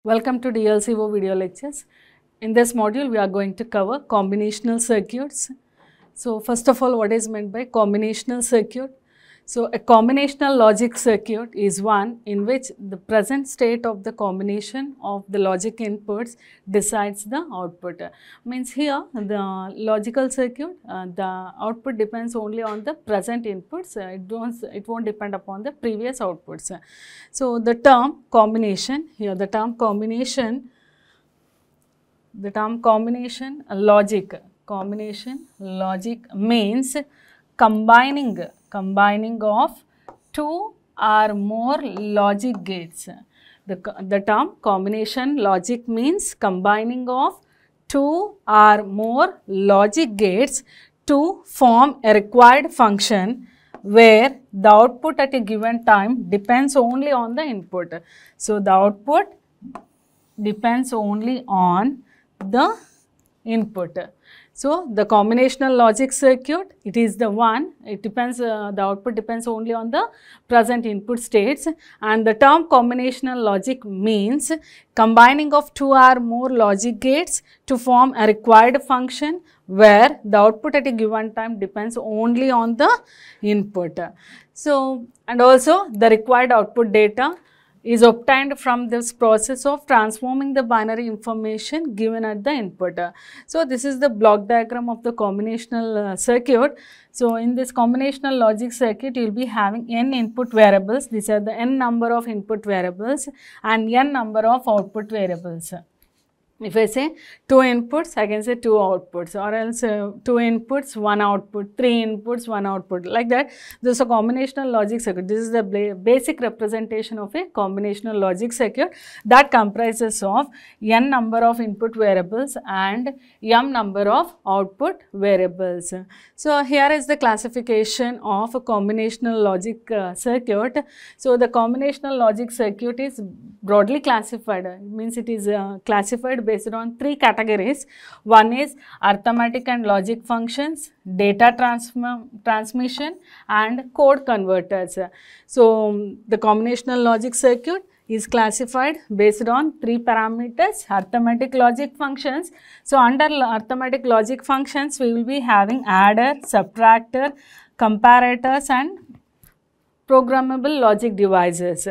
Welcome to DLCO video lectures. In this module, we are going to cover combinational circuits. So, first of all, what is meant by combinational circuit? So, a combinational logic circuit is one in which the present state of the combination of the logic inputs decides the output. Means here, the logical circuit, the output depends only on the present inputs. It won't depend upon the previous outputs. So, the term combination, here the term combination logic means combining of two or more logic gates. The term combination logic means combining of two or more logic gates to form a required function where the output at a given time depends only on the input. So, the output depends only on the input. So, the combinational logic circuit, it is the one, it depends, the output depends only on the present input states, and the term combinational logic means combining of two or more logic gates to form a required function where the output at a given time depends only on the input. So, and also the required output data is obtained from this process of transforming the binary information given at the input. So, this is the block diagram of the combinational circuit. So, in this combinational logic circuit, you will be having n input variables. These are the n number of input variables and n number of output variables. If I say 2 inputs, I can say 2 outputs, or else 2 inputs, 1 output, 3 inputs, 1 output, like that. This is a combinational logic circuit. This is the basic representation of a combinational logic circuit that comprises of n number of input variables and m number of output variables. So, here is the classification of a combinational logic circuit. So, the combinational logic circuit is broadly classified, means it is classified based on 3 categories. One is arithmetic and logic functions, data transmission and code converters. So, the combinational logic circuit is classified based on 3 parameters: arithmetic logic functions. So, under arithmetic logic functions, we will be having adder, subtractor, comparators and programmable logic devices.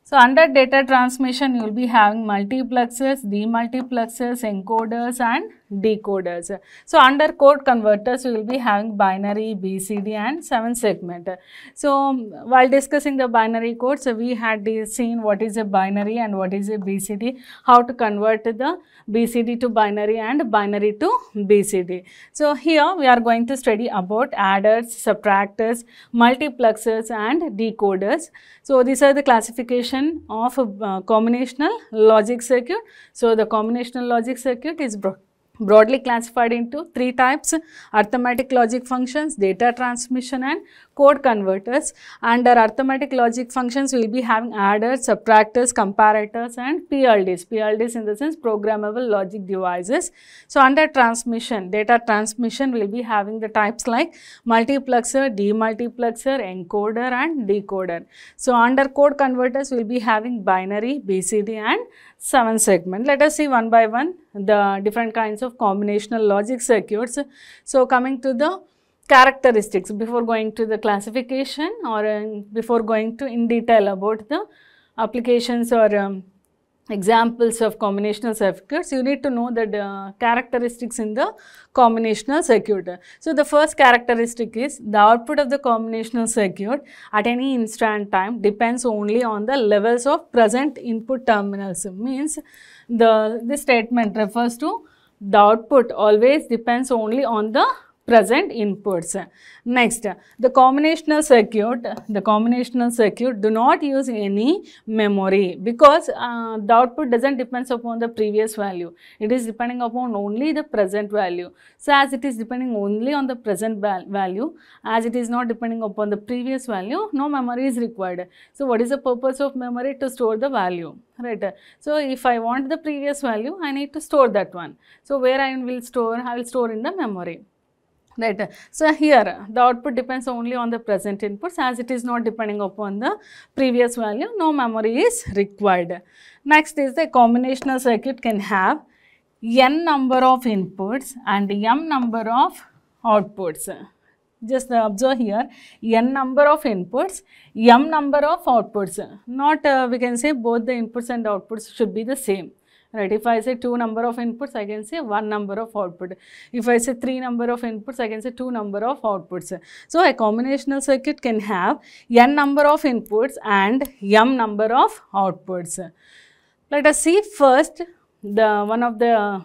So, under data transmission, you will be having multiplexers, demultiplexers, encoders and decoders. So, under code converters, we will be having binary, BCD and 7 segment. So, while discussing the binary code, so we had seen what is a binary and what is a BCD, how to convert the BCD to binary and binary to BCD. So, here we are going to study about adders, subtractors, multiplexers and decoders. So, these are the classification of a combinational logic circuit. So, the combinational logic circuit is broadly classified into 3 types: arithmetic logic functions, data transmission and code converters. Under arithmetic logic functions, we will be having adders, subtractors, comparators and PLDs. PLDs in the sense programmable logic devices. So, under transmission, data transmission, we will be having the types like multiplexer, demultiplexer, encoder and decoder. So, under code converters, we will be having binary, BCD and 7 segment. Let us see one by one the different kinds of combinational logic circuits. So, coming to the characteristics before going to the classification or before going to in detail about the applications or examples of combinational circuits, you need to know the characteristics in the combinational circuit. So, the first characteristic is the output of the combinational circuit at any instant time depends only on the levels of present input terminals. Means this statement refers to the output always depends only on the present inputs. Next, the combinational circuit do not use any memory because the output doesn't depend upon the previous value. It is depending upon only the present value. So, as it is depending only on the present value, as it is not depending upon the previous value, no memory is required. So, what is the purpose of memory? To store the value, right? So, if I want the previous value, I need to store that one. So, where I will store? I will store in the memory. Right. So here the output depends only on the present inputs, as it is not depending upon the previous value, no memory is required. Next is the combinational circuit can have n number of inputs and m number of outputs. Just observe here, n number of inputs, m number of outputs. Not we can say both the inputs and outputs should be the same. Right, if I say 2 number of inputs, I can say 1 number of output. If I say 3 number of inputs, I can say 2 number of outputs. So a combinational circuit can have n number of inputs and m number of outputs. Let us see first the one of the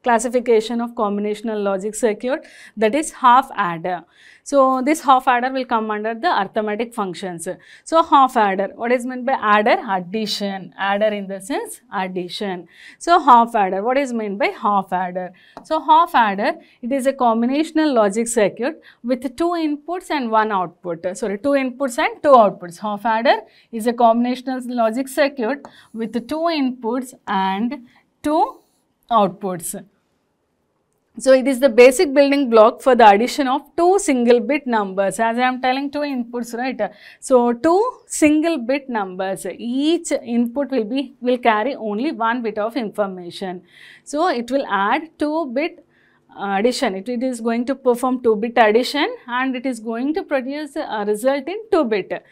classification of combinational logic circuit, that is half adder. So this half adder will come under the arithmetic functions. So half adder, what is meant by adder? Addition. Adder in the sense addition. So half adder, what is meant by half adder? So half adder, it is a combinational logic circuit with 2 inputs and 1 output. Sorry, 2 inputs and 2 outputs. Half adder is a combinational logic circuit with 2 inputs and 2 outputs. So it is the basic building block for the addition of 2 single bit numbers, as I am telling 2 inputs, right. So 2 single bit numbers, each input will carry only 1 bit of information. So it will add 2 bit addition, it is going to perform 2 bit addition and it is going to produce a result in 2 bit.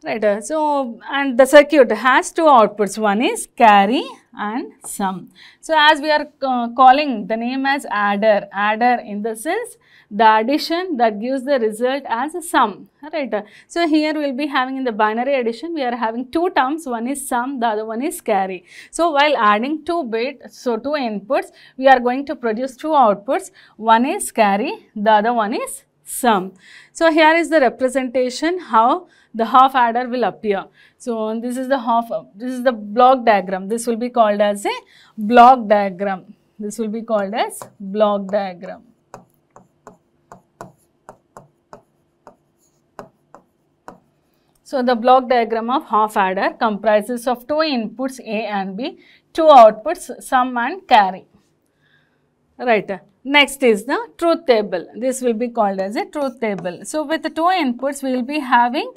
Right, so and the circuit has 2 outputs, one is carry and sum. So as we are calling the name as adder, adder in the sense the addition that gives the result as a sum, right. So here we will be having in the binary addition, we are having 2 terms, one is sum, the other one is carry. So while adding 2 bits, so 2 inputs, we are going to produce 2 outputs, one is carry, the other one is sum. So here is the representation how the half adder will appear. So this is the block diagram. This will be called as a block diagram. This will be called as block diagram. So the block diagram of half adder comprises of 2 inputs A and B, 2 outputs sum and carry. Right. Next is the truth table. This will be called as a truth table. So with the 2 inputs, we will be having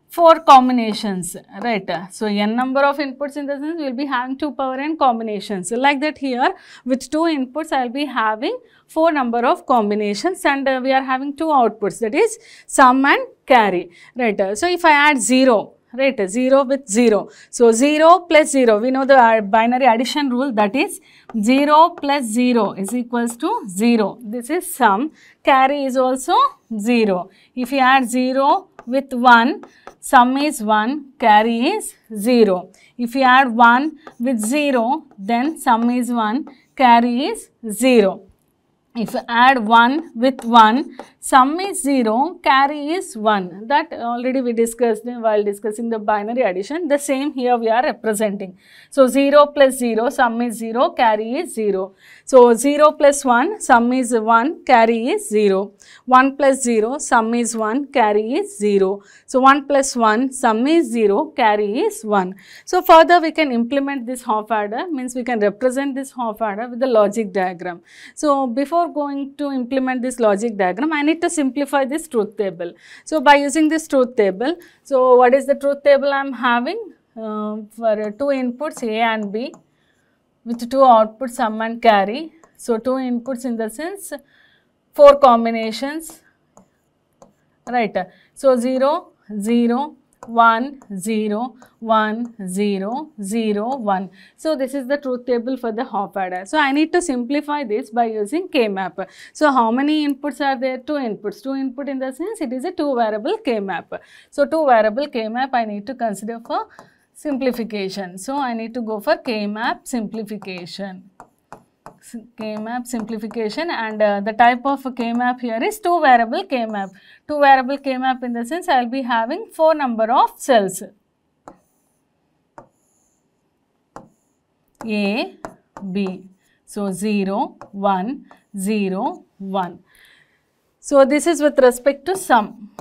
4 combinations, right. So n number of inputs, in the sense we will be having 2 power n combinations. So like that here with 2 inputs, I will be having 4 number of combinations and we are having 2 outputs, that is sum and carry, right. So if I add 0, right, 0 with 0. So 0 plus 0, we know the binary addition rule, that is 0 plus 0 is equals to 0. This is sum, carry is also 0. If you add 0 with 1, sum is 1, carry is 0. If you add 1 with 0, then sum is 1, carry is 0. If you add 1 with 1, sum is 0, carry is 1. That already we discussed while discussing the binary addition. The same here we are representing. So 0 plus 0, sum is 0, carry is 0. So 0 plus 1, sum is 1, carry is 0. 1 plus 0, sum is 1, carry is 0. So 1 plus 1, sum is 0, carry is 1. So further we can implement this half adder, means we can represent this half adder with the logic diagram. So before going to implement this logic diagram, I need to simplify this truth table. So by using this truth table, so what is the truth table I am having? For 2 inputs A and B with 2 outputs sum and carry. So 2 inputs, in the sense 4 combinations, right. So 0, 0, 1, 0, 1, 0, 0, 1. So this is the truth table for the half adder. So I need to simplify this by using K-map. So how many inputs are there? 2 inputs. 2 input, in the sense it is a 2 variable K-map. So 2 variable K-map I need to consider for simplification. So I need to go for K-map simplification. K-map simplification, and the type of K-map here is 2 variable K-map. 2 variable K-map, in the sense I will be having 4 number of cells. A, B. So 0, 1, 0, 1. So this is with respect to sum.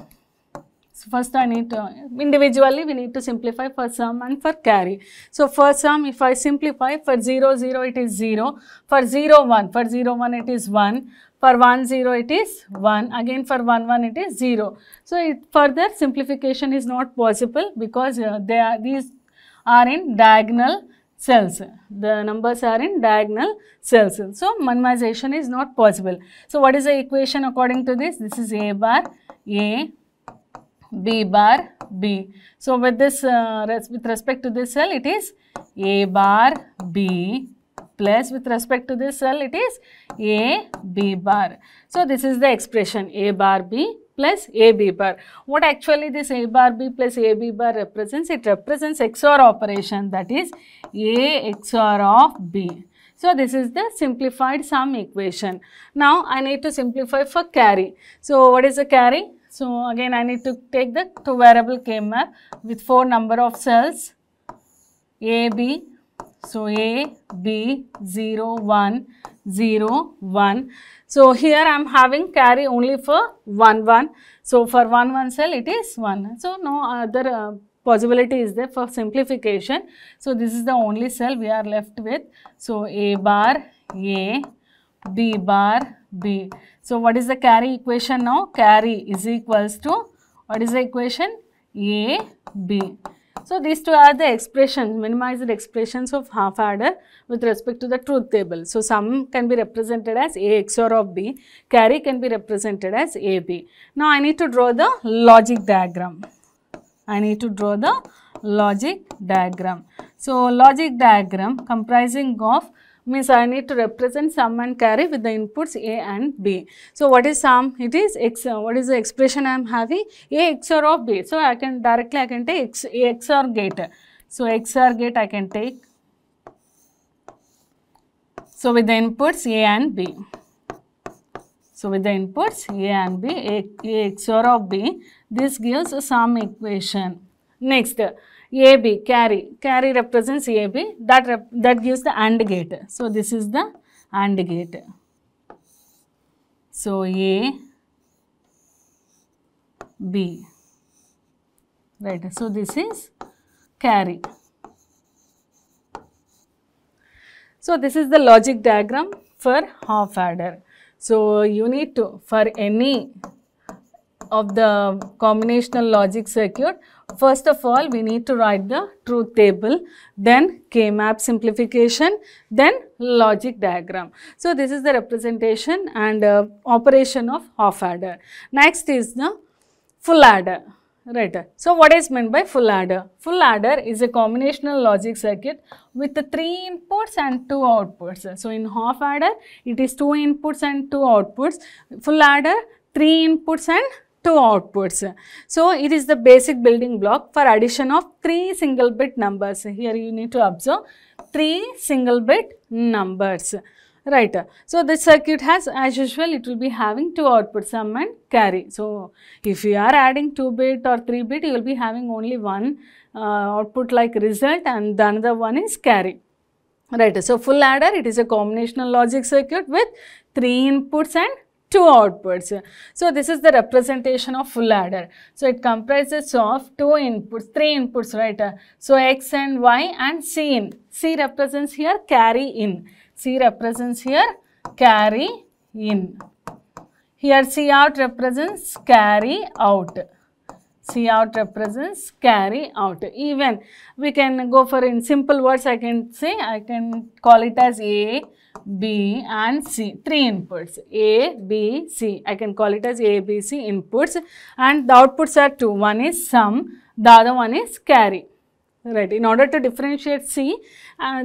So first I need to, individually we need to simplify for sum and for carry. So for sum, if I simplify, for 0, 0 it is 0, for 0, 1, for 0, 1 it is 1, for 1, 0 it is 1, again for 1, 1 it is 0. So further simplification is not possible because these are in diagonal cells. The numbers are in diagonal cells. So minimization is not possible. So what is the equation according to this? This is A bar A, B bar B. So with this, with respect to this cell, it is A bar B plus with respect to this cell, it is A B bar. So this is the expression A bar B plus A B bar. What actually this A bar B plus A B bar represents? It represents XOR operation, that is A XOR of B. So this is the simplified sum equation. Now I need to simplify for carry. So what is the carry? So again I need to take the two variable K map with 4 number of cells A, B. So A, B, 0, 1, 0, 1. So here I am having carry only for 1, 1. So for 1, 1 cell it is 1. So no other possibility is there for simplification. So this is the only cell we are left with. So A bar A, B bar B. So what is the carry equation now? Carry is equals to, what is the equation? A, B. So these two are the expressions, minimized expressions of half adder with respect to the truth table. So sum can be represented as A XOR of B, carry can be represented as AB. Now I need to draw the logic diagram. So logic diagram comprising of, means I need to represent sum and carry with the inputs A and B. So what is sum? It is X. What is the expression I am having? A XOR of B. So I can take A XOR gate. So XOR gate I can take. So with the inputs A and B. A XOR of B. This gives a sum equation. Next, AB, carry represents AB, that gives the AND gate. So this is the AND gate. So A, B, right. So this is carry. So this is the logic diagram for half adder. So you need to, for any of the combinational logic circuit, first of all we need to write the truth table, then K-map simplification, then logic diagram. So this is the representation and operation of half adder. Next is the full adder. Right. So what is meant by full adder? Full adder is a combinational logic circuit with 3 inputs and 2 outputs. So in half adder it is 2 inputs and 2 outputs. Full adder 3 inputs and 2 outputs. So it is the basic building block for addition of 3 single bit numbers. Here you need to observe 3 single bit numbers. Right. So this circuit has, as usual, it will be having 2 outputs, sum and carry. So if you are adding 2 bit or 3 bit, you will be having only one output like result, and the another one is carry. Right. So full adder, it is a combinational logic circuit with 3 inputs and 2 outputs. So this is the representation of full adder. So it comprises of 2 inputs, 3 inputs, right. So X and Y and C in. C represents here carry in. C represents here carry in. Here C out represents carry out. C out represents carry out. Even we can go for, in simple words, I can say, I can call it as A, B and C. 3 inputs. A, B, C. I can call it as A, B, C inputs, and the outputs are 2. One is sum, the other one is carry. Right. In order to differentiate C,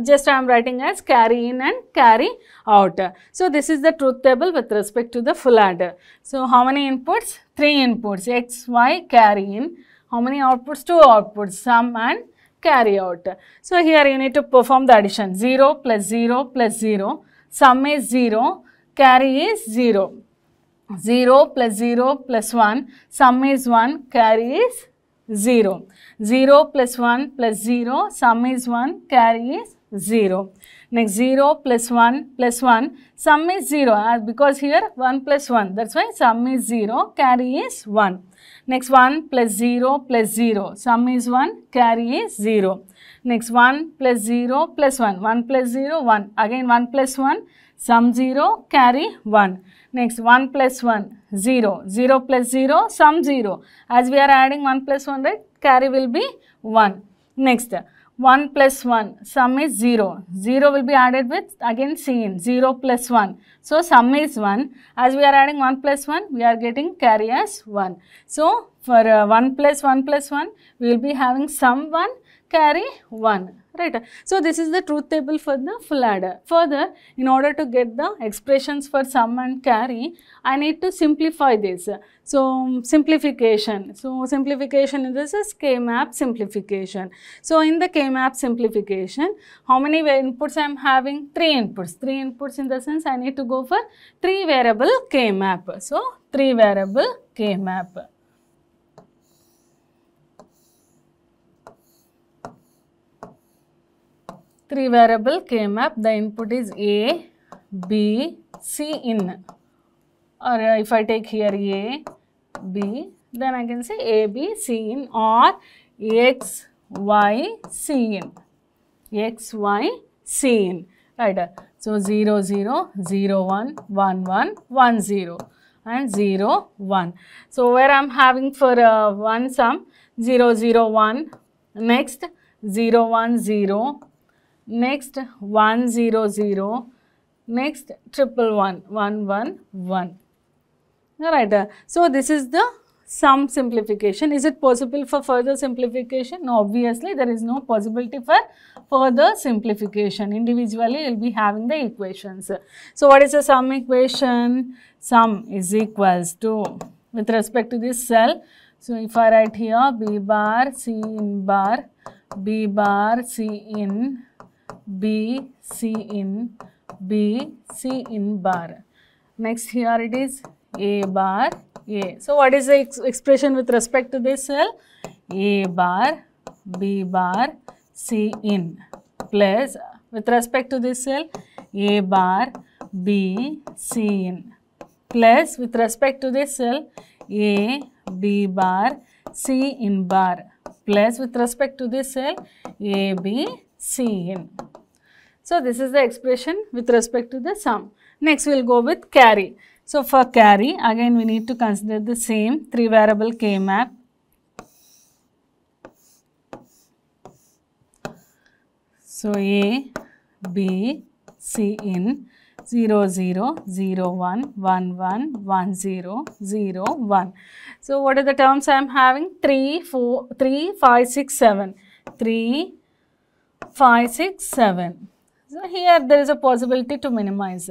just I am writing as carry in and carry out. So this is the truth table with respect to the full adder. So how many inputs? 3 inputs, X, Y, carry in. How many outputs? 2 outputs, sum and carry out. So here you need to perform the addition. 0 plus 0 plus 0. Sum is 0, carry is 0. 0 plus 0 plus 1. Sum is 1, carry is 0. 0 plus 1 plus 0, sum is 1, carry is 0. Next 0 plus 1, sum is 0 because here 1 plus 1, that's why sum is 0, carry is 1. Next 1 plus 0, sum is 1, carry is 0. Next 1 plus 0 plus 1, 1 plus 0, 1, again 1 plus 1, sum 0, carry 1. Next 1 plus 1, 0, 0 plus 0, sum 0. As we are adding 1 plus 1, right, carry will be 1. Next 1 plus 1, sum is 0. 0 will be added with again Cin, 0 plus 1. So, sum is 1. As we are adding 1 plus 1, we are getting carry as 1. So, for 1 plus 1 plus 1, we will be having sum 1, carry 1. Right. So, this is the truth table for the full adder. Further, in order to get the expressions for sum and carry, I need to simplify this. So, simplification. So, simplification, this is K-map simplification. So, in the K-map simplification, how many inputs I am having? 3 inputs. 3 inputs in the sense I need to go for 3 variable K-map. So, 3 variable K-map. Three variable K-map, the input is A, B, C in, or if I take here A, B, then I can say A, B, C in, or X, Y, C in, X, Y, C in, right. So, 0, 0, 0, 1, 1, 1, 1, 0 and 0, 1. So, where I am having for one sum 0, 0, 1, next 0, 1, 0, next 1, 0, 0, next 1, 1, 1, 1. Alright, so this is the sum simplification. Is it possible for further simplification? No, obviously there is no possibility for further simplification. Individually you will be having the equations. So what is the sum equation? Sum is equals to, with respect to this cell, so if I write here B bar, C in bar, B bar, C in, B, C in, B, C in bar. Next here it is A bar, A. So, what is the expression with respect to this cell? A bar, B bar, C in, plus with respect to this cell A bar, B, C in, plus with respect to this cell A, B bar, C in bar, plus with respect to this cell A, B, C in. So, this is the expression with respect to the sum. Next, we will go with carry. So, for carry, again we need to consider the same 3 variable K-map. So, A, B, C in 0, 0, 0, 1, 1, 1, 1, 0, 0, 1. So, what are the terms I am having? 3, 4, 3, 5, 6, 7. 3, 5, 6, 7. So, here there is a possibility to minimize.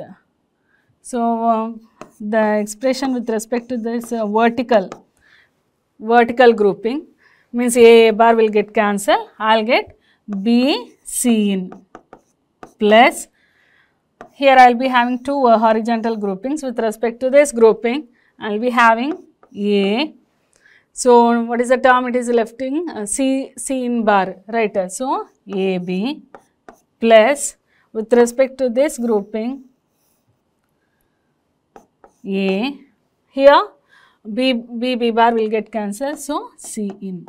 So, the expression with respect to this vertical grouping means A bar will get cancelled. I will get B, C in, plus here I will be having 2 horizontal groupings. With respect to this grouping, I will be having A. So, what is the term? It is left in C in bar, right? So, A, B plus with respect to this grouping A, here B bar will get cancelled, so C in.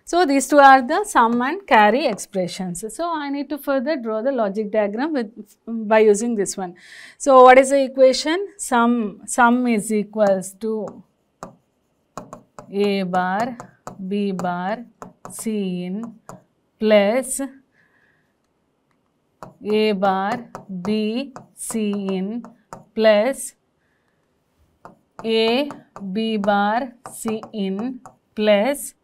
So, these two are the sum and carry expressions. So, I need to further draw the logic diagram by using this one. So, what is the equation? Sum is equals to A bar, B bar, C in plus A bar, B, C in plus A, B bar, C in plus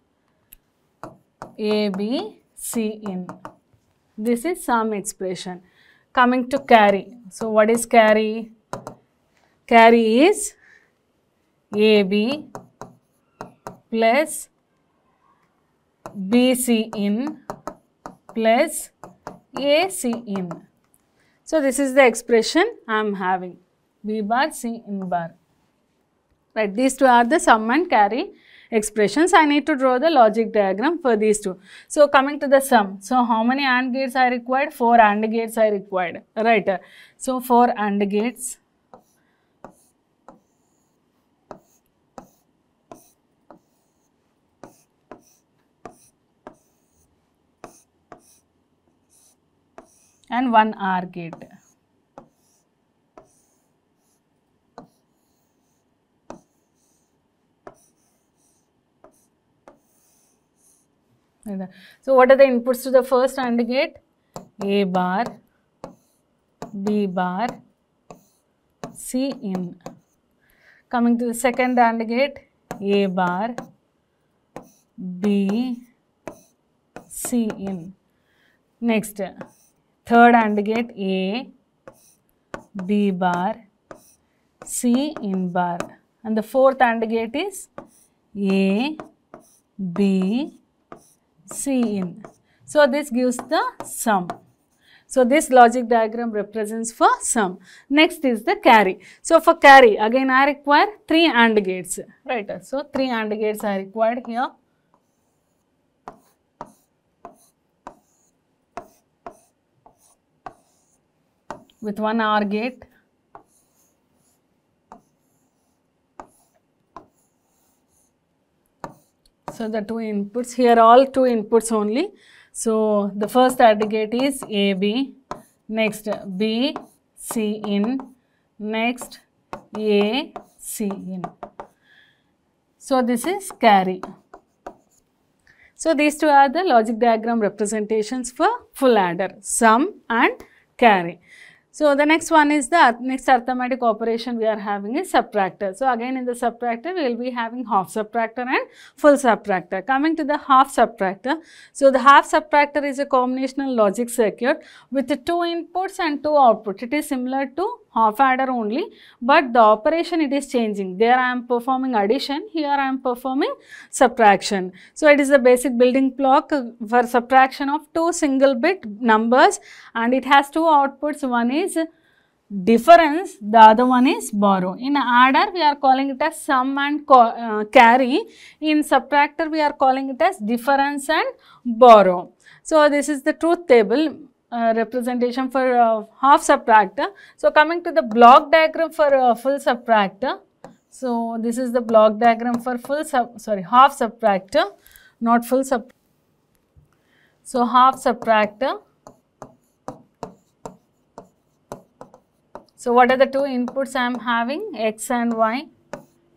A, B, C in. This is sum expression. Coming to carry. So, what is carry? Carry is AB plus BC in plus AC in. So, this is the expression I am having, B bar, C in bar. Right, these two are the sum and carry expressions. I need to draw the logic diagram for these two. So coming to the sum. So how many AND gates are required? 4 AND gates are required, right? So 4 AND gates. And 1 OR gate. So what are the inputs to the first AND gate? A bar, B bar, C in. Coming to the second AND gate, A bar, B, C in. Next, third AND gate, A, B bar, C in bar. And the fourth AND gate is A, B, C in. So this gives the sum. So this logic diagram represents for sum. Next is the carry. So for carry, again I require 3 AND gates, right? So 3 AND gates are required here. With 1 OR gate. So the 2 inputs, here all 2 inputs only. So the first AND gate is AB, next B, C in, next A, C in. So this is carry. So these two are the logic diagram representations for full adder, sum and carry. So the next one is the next arithmetic operation we are having is subtractor. So again in the subtractor we will be having half subtractor and full subtractor. Coming to the half subtractor. So the half subtractor is a combinational logic circuit with 2 inputs and 2 outputs. It is similar to half adder only, but the operation it is changing. There I am performing addition, here I am performing subtraction. So it is the basic building block for subtraction of 2 single bit numbers, and it has 2 outputs. One is difference, the other one is borrow. In adder we are calling it as sum and carry. In subtractor we are calling it as difference and borrow. So this is the truth table representation for half subtractor. So coming to the block diagram for full subtractor. So this is the block diagram for half subtractor, not full sub. So half subtractor. So what are the 2 inputs I am having? X and Y.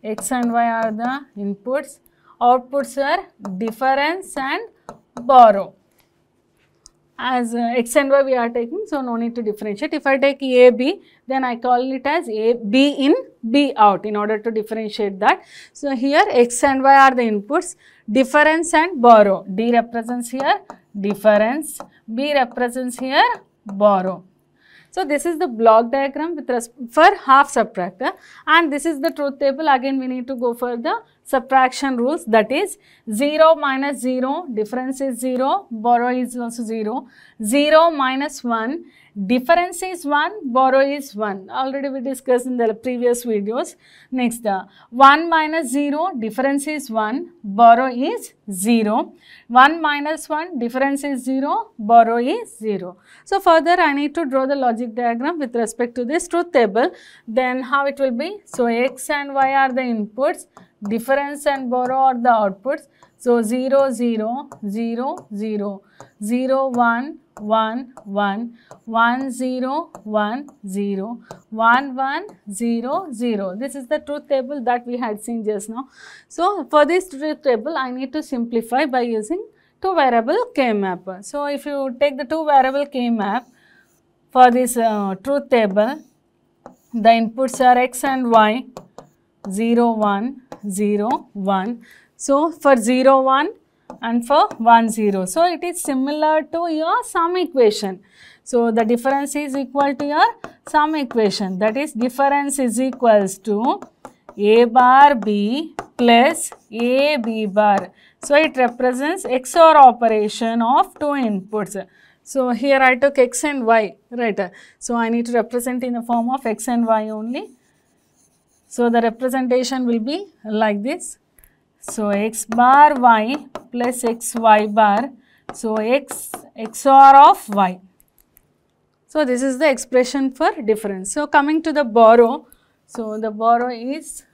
X and Y are the inputs. Outputs are difference and borrow. As X and Y we are taking, so no need to differentiate. If I take A, B, then I call it as A, B in, B out in order to differentiate that. So here X and Y are the inputs, difference and borrow. D represents here difference, B represents here borrow. So this is the block diagram for half subtractor, and this is the truth table. Again we need to go for the subtraction rules, that is 0 minus 0, difference is 0, borrow is also 0, 0 minus 1, difference is 1, borrow is 1. Already we discussed in the previous videos. Next, 1 minus 0, difference is 1, borrow is 0. 1 minus 1, difference is 0, borrow is 0. So further I need to draw the logic diagram with respect to this truth table. Then how it will be? So X and Y are the inputs, difference and borrow are the outputs. So 0, 0, 0, 0, 0, 1, 1, 1, 1, 0, 1, 0, 1, 1, 0, 0. This is the truth table that we had seen just now. So for this truth table I need to simplify by using 2 variable K map. So if you take the 2 variable K map for this truth table, the inputs are X and Y, 0, 1, 0, 1. So for 0, 1 and for 1, 0. So it is similar to your sum equation. So the difference is equal to your sum equation, that is difference is equals to A bar B plus A B bar. So it represents XOR operation of 2 inputs. So here I took X and Y, right? So I need to represent in the form of X and Y only. So the representation will be like this. So x bar y plus x y bar. So x XOR of y. So this is the expression for difference. So coming to the borrow. So the borrow is,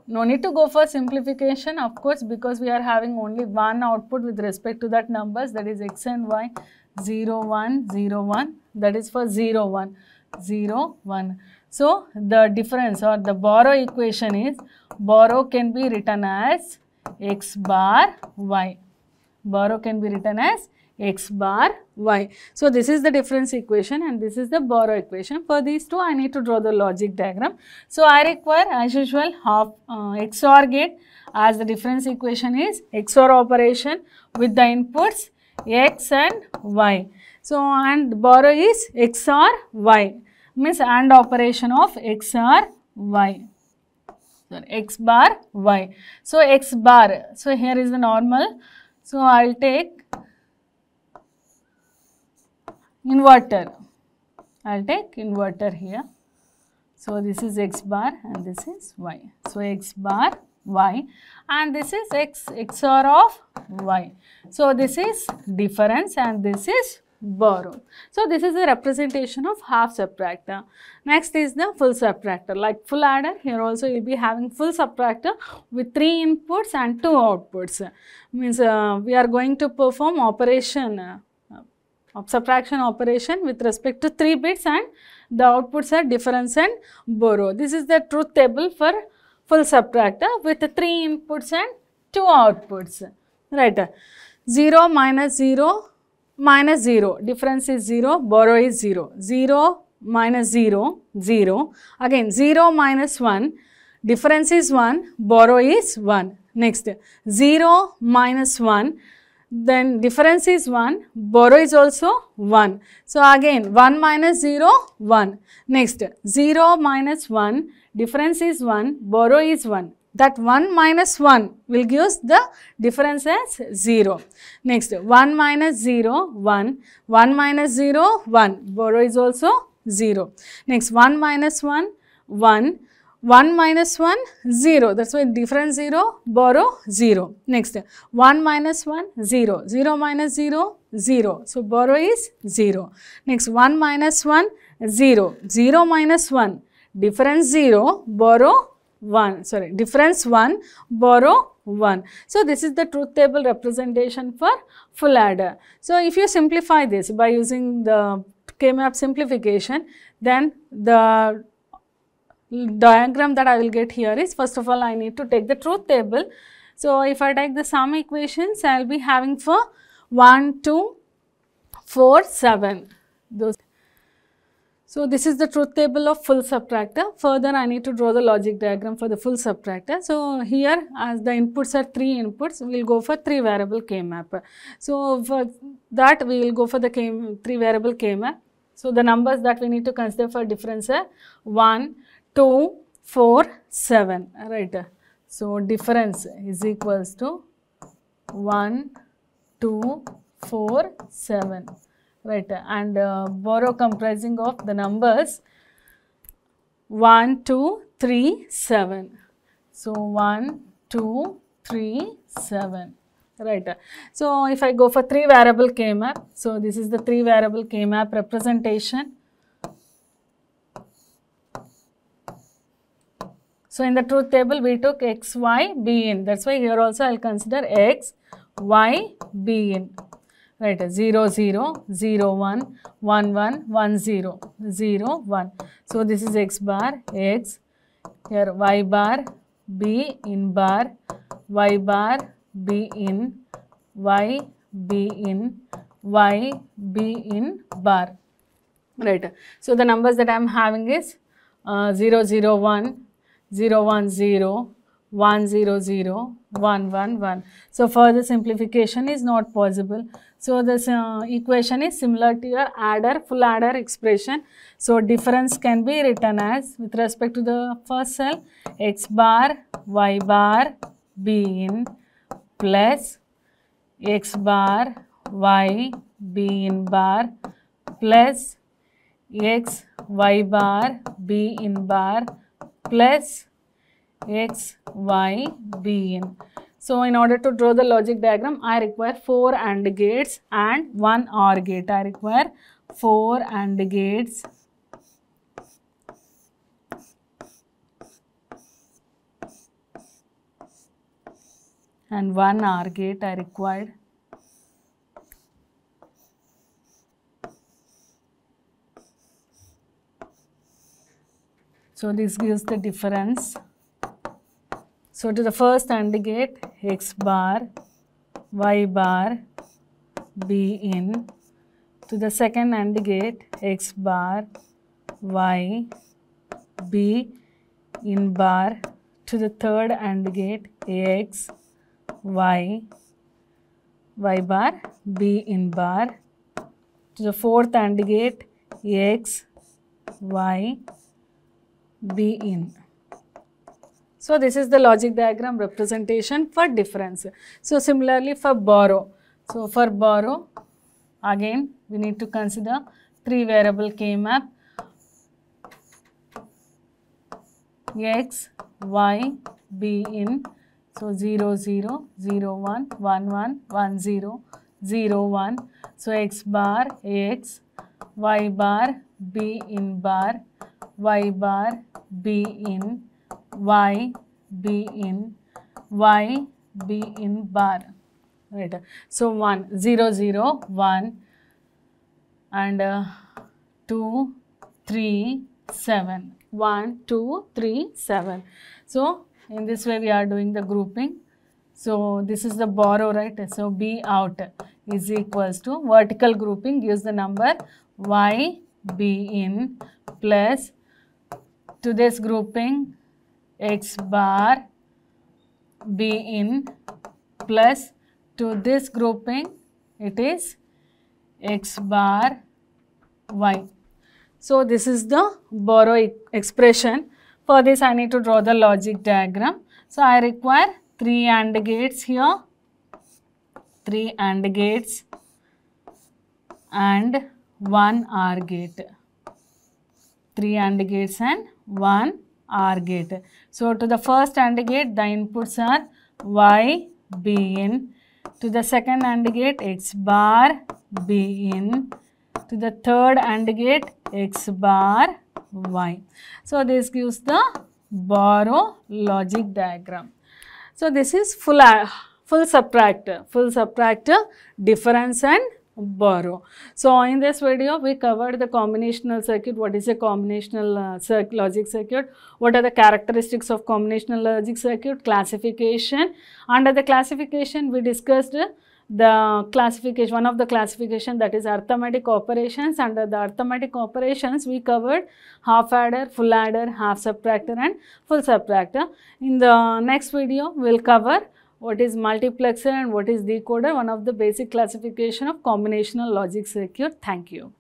no need to go for simplification, of course, because we are having only one output with respect to that numbers, that is x and y, 0, 1, 0, 1, that is for 0, 1, 0, 1. So the difference or the borrow equation is, borrow can be written as x bar y. Borrow can be written as x bar y. So this is the difference equation and this is the borrow equation. For these two, I need to draw the logic diagram. So I require, as usual, half XOR gate, as the difference equation is XOR operation with the inputs x and y. So and borrow is XOR y, means AND operation of XOR y. X bar y. So x bar, so here is the normal. So I will take inverter. I will take inverter here. So this is x bar and this is y. So x bar y and this is x XOR of y. So this is difference and this is borrow. So this is the representation of half subtractor. Next is the full subtractor. Like full adder, here also you will be having full subtractor with 3 inputs and 2 outputs. Means we are going to perform operation of subtraction operation with respect to 3 bits and the outputs are difference and borrow. This is the truth table for full subtractor with 3 inputs and 2 outputs. Right. 0 minus 0 minus 0. Difference is 0, borrow is 0. 0 minus 0, 0. Again 0 minus 1. Difference is 1, borrow is 1. Next 0 minus 1. Then difference is 1, borrow is also 1. So again 1 minus 0, 1. Next 0 minus 1, difference is 1, borrow is 1. That 1 minus 1 will give us the difference as 0. Next 1 minus 0, 1. 1 minus 0, 1. Borrow is also 0. Next 1 minus 1, 1. 1 minus 1, 0. That's why difference 0, borrow 0. Next 1 minus 1, 0. 0 minus 0, 0. So borrow is 0. Next 1 minus 1, 0. 0 minus 1. Difference 0, borrow 1. Sorry, difference 1, borrow 1. So this is the truth table representation for full adder. So if you simplify this by using the K-map simplification, then the diagram that I will get here is, first of all I need to take the truth table. So if I take the sum equations, I will be having for 1, 2, 4, 7. Those. So this is the truth table of full subtractor. Further I need to draw the logic diagram for the full subtractor. So here, as the inputs are 3 inputs, we will go for 3 variable K-map. So for that we will go for the 3 variable K-map. So the numbers that we need to consider for difference are 1, 2, 4, 7, right. So difference is equals to 1, 2, 4, 7, right. And borrow comprising of the numbers 1, 2, 3, 7. So 1, 2, 3, 7. Right. So if I go for 3 variable K-map, so this is the 3 variable K-map representation. So in the truth table we took x, y, b in. That's why here also I will consider x, y, b in. Right. 0, 0, 0, 1, 1, 1, 1, 0, 0, 1. So this is x bar, x, here y bar, b in bar, y bar, b in, y, b in, y, b in bar. Right. So the numbers that I am having is 0, 0, 1, 0, 1, 0, 1, 0, 0, 1, 1, 1. So further simplification is not possible. So this equation is similar to your adder, full adder expression. So difference can be written as, with respect to the first cell, x bar, y bar, b in plus x bar, y, b in bar plus x, y bar, b in bar plus x, y, b in. So in order to draw the logic diagram, I require 4 AND gates and 1 OR gate. I require 4 AND gates and 1 OR gate I required. So this gives the difference. So to the first AND gate, X bar, Y bar, B in. To the second AND gate, X bar, Y, B in bar. To the third AND gate, X, Y, Y bar, B in bar. To the fourth AND gate, X, Y, B in. So this is the logic diagram representation for difference. So similarly for borrow. So for borrow, again we need to consider 3 variable K map, X, Y, B in. So 0, 0, 0, 1, 1, 1, 1, 0, 0, 1. So X bar, X, Y bar, B in bar, Y bar, B in, Y, B in, Y, B in bar. Right. So 1, 0, 0, 1 and 2, 3, 7. 1, 2, 3, 7. So in this way we are doing the grouping. So this is the borrow, right? So B out is equals to vertical grouping gives the number Y, B in plus to this grouping X bar, B in plus to this grouping it is X bar, Y. So this is the borrow expression. For this I need to draw the logic diagram. So I require 3 AND gates here, 3 AND gates and 1 OR gate. 3 AND gates and 1 OR gate. So to the first AND gate the inputs are Y, B in. To the second AND gate X bar, B in. To the third AND gate X bar, Y. So this gives the borrow logic diagram. So this is full subtractor, difference and borrow. So in this video we covered the combinational circuit. What is a combinational logic circuit? What are the characteristics of combinational logic circuit? Classification. Under the classification we discussed the classification, one of the classification, that is arithmetic operations. Under the arithmetic operations we covered half adder, full adder, half subtractor and full subtractor. In the next video we will cover what is multiplexer and what is decoder, one of the basic classification of combinational logic circuit. Thank you.